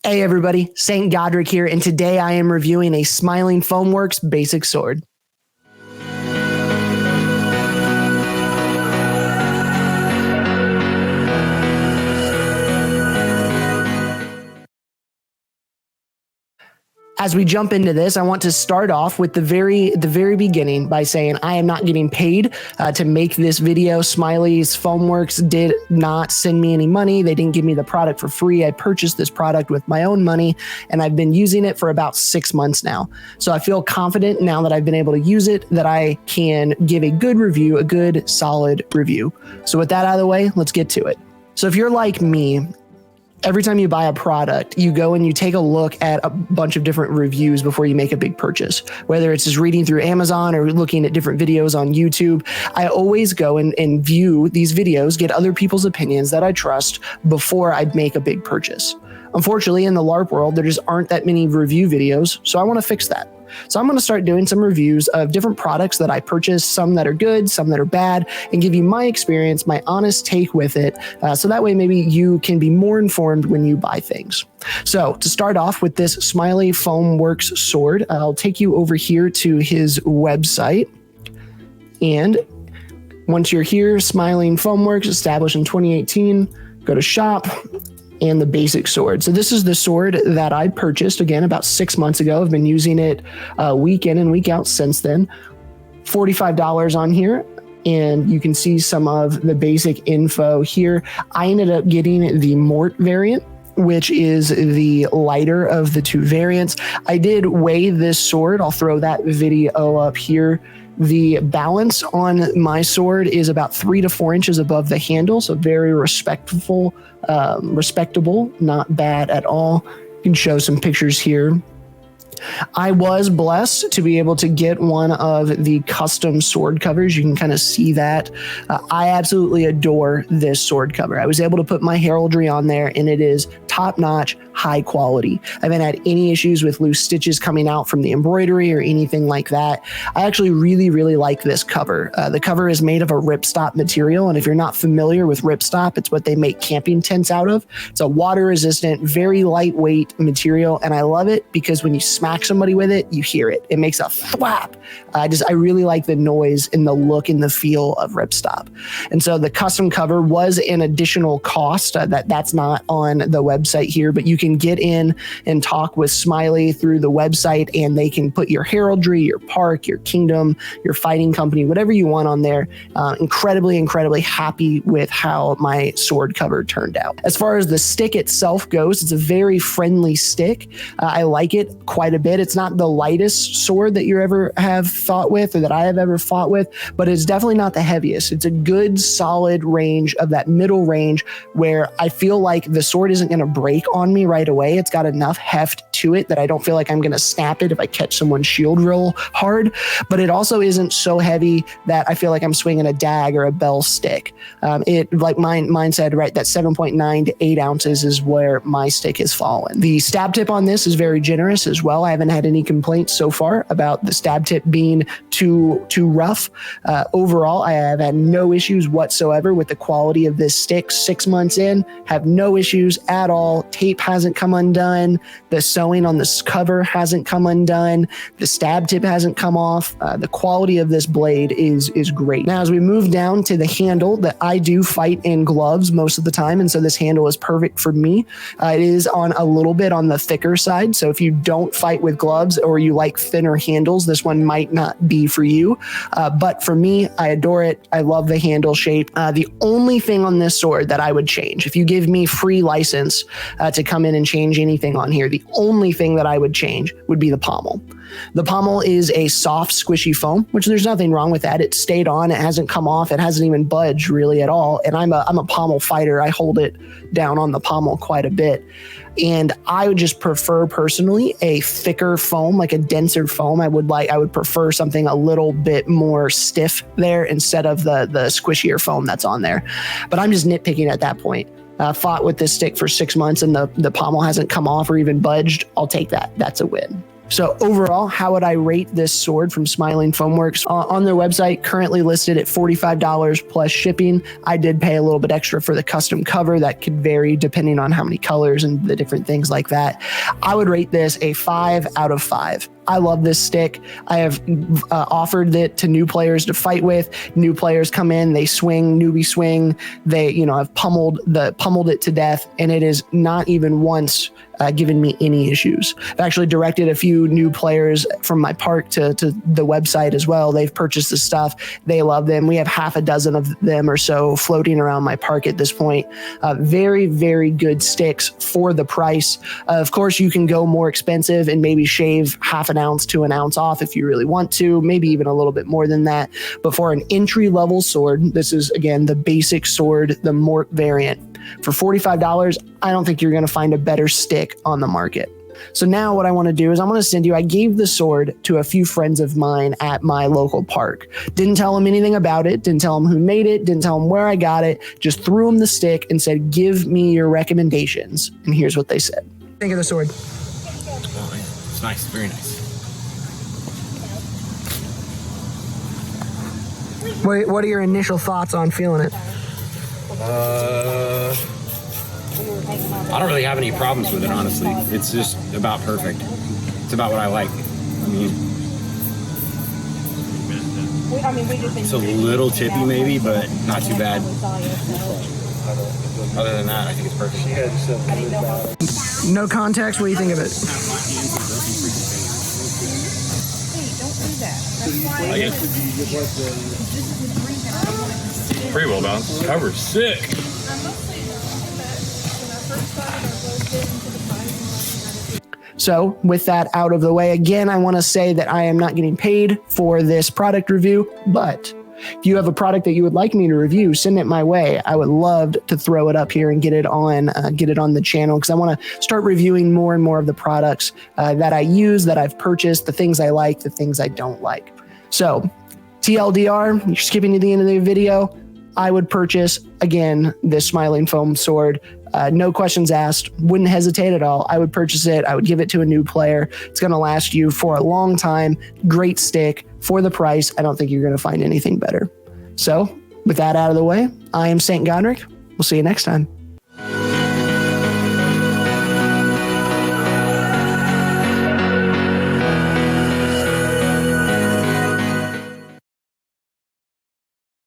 Hey everybody, St. Godric here, and today I am reviewing a Smiling Foamworks basic sword. As we jump into this, I want to start off with the very beginning by saying I am not getting paid to make this video. Smiley's Foamworks did not send me any money. They didn't give me the product for free. I purchased this product with my own money, and I've been using it for about 6 months now. So I feel confident now that I've been able to use it that I can give a good review, a good solid review. So with that out of the way, let's get to it. So if you're like me, every time you buy a product, you go and you take a look at a bunch of different reviews before you make a big purchase, whether it's just reading through Amazon or looking at different videos on YouTube. I always go and view these videos, get other people's opinions that I trust before I make a big purchase. Unfortunately, in the LARP world, there just aren't that many review videos, so I want to fix that. So I'm going to start doing some reviews of different products that I purchased, some that are good, some that are bad, and give you my experience, my honest take with it. So that way maybe you can be more informed when you buy things. So to start off with this Smiley Foamworks sword, I'll take you over here to his website. And once you're here, Smiling Foamworks, established in 2018, go to shop. And the basic sword. So this is the sword that I purchased, again, about 6 months ago. I've been using it week in and week out since then. $45 on here. And you can see some of the basic info here. I ended up getting the Mort variant, which is the lighter of the two variants. I did weigh this sword. I'll throw that video up here. The balance on my sword is about 3 to 4 inches above the handle, so very respectable, not bad at all. You can show some pictures here. I was blessed to be able to get one of the custom sword covers. You can kind of see that. I absolutely adore this sword cover. I was able to put my heraldry on there, and it is top-notch, high quality. I haven't had any issues with loose stitches coming out from the embroidery or anything like that. I actually really like this cover. The cover is made of a ripstop material, and if you're not familiar with ripstop, it's what they make camping tents out of. It's a water-resistant, very lightweight material, and I love it because when you smack somebody with it, you hear it. It makes a thwap. I really like the noise and the look and the feel of ripstop. And so the custom cover was an additional cost that's not on the website here, but you can get in and talk with Smiley through the website, and they can put your heraldry, your park, your kingdom, your fighting company, whatever you want on there. Incredibly happy with how my sword cover turned out. As far as the stick itself goes, it's a very friendly stick. I like it quite a bit. It's not the lightest sword that you ever have fought with or that I have ever fought with, but it's definitely not the heaviest. It's a good solid range of that middle range where I feel like the sword isn't going to break on me right away. It's got enough heft to it that I don't feel like I'm going to snap it if I catch someone's shield real hard, but it also isn't so heavy that I feel like I'm swinging a dag or a bell stick. It, like mine said, right, that 7.9 to 8 ounces is where my stick has fallen. The stab tip on this is very generous as well. I haven't had any complaints so far about the stab tip being too rough. Overall, I have had no issues whatsoever with the quality of this stick. 6 months in, have no issues at all. Tape hasn't come undone. The sewing on this cover hasn't come undone. The stab tip hasn't come off. The quality of this blade is great. Now, as we move down to the handle, that I do fight in gloves most of the time, and so this handle is perfect for me. It is on a little bit on the thicker side, so if you don't fight with gloves or you like thinner handles, this one might not be for you. But for me, I adore it. I love the handle shape. The only thing on this sword that I would change, if you give me free license to come in and change anything on here, the only thing that I would change would be the pommel. The pommel is a soft, squishy foam, which there's nothing wrong with that. It stayed on. It hasn't come off. It hasn't even budged really at all. And I'm a pommel fighter. I hold it down on the pommel quite a bit. And I would just prefer personally a thicker foam, like a denser foam. I would prefer something a little bit more stiff there instead of the squishier foam that's on there. But I'm just nitpicking at that point. Fought with this stick for 6 months and the pommel hasn't come off or even budged. I'll take that. That's a win. So overall, how would I rate this sword from Smiling Foamworks? On their website, currently listed at $45 plus shipping. I did pay a little bit extra for the custom cover. That could vary depending on how many colors and the different things like that. I would rate this a 5 out of 5. I love this stick. I have offered it to new players to fight with. New players come in, they swing, newbie swing. They, have pummeled it to death, and it is not even once given me any issues. I've actually directed a few new players from my park to the website as well. They've purchased the stuff. They love them. We have half a dozen of them or so floating around my park at this point. Very, very good sticks for the price. Of course, you can go more expensive and maybe shave half an ounce to an ounce off if you really want to, maybe even a little bit more than that. But for an entry-level sword, this is, again, the basic sword, the Mort variant. For $45, I don't think you're going to find a better stick on the market. So now what I want to do is I'm going to send you, I gave the sword to a few friends of mine at my local park. Didn't tell them anything about it, didn't tell them who made it, didn't tell them where I got it, just threw them the stick and said, give me your recommendations. And here's what they said. Think of the sword. Oh, yeah. It's nice, very nice. What are your initial thoughts on feeling it? I don't really have any problems with it, honestly. It's just about perfect. It's about what I like. I mean, it's a little tippy maybe, but not too bad. Other than that, I think it's perfect. No context, what do you think of it? I like it. Pretty well balanced. Cover's sick. So with that out of the way, again, I want to say that I am not getting paid for this product review, but if you have a product that you would like me to review, send it my way. I would love to throw it up here and get it on the channel, because I want to start reviewing more and more of the products that I use, that I've purchased, the things I like, the things I don't like. So TLDR, you're skipping to the end of the video. I would purchase, again, this Smiling Foam sword. No questions asked, wouldn't hesitate at all. I would purchase it. I would give it to a new player. It's going to last you for a long time. Great stick for the price. I don't think you're going to find anything better. So with that out of the way, I am St. Godric. We'll see you next time.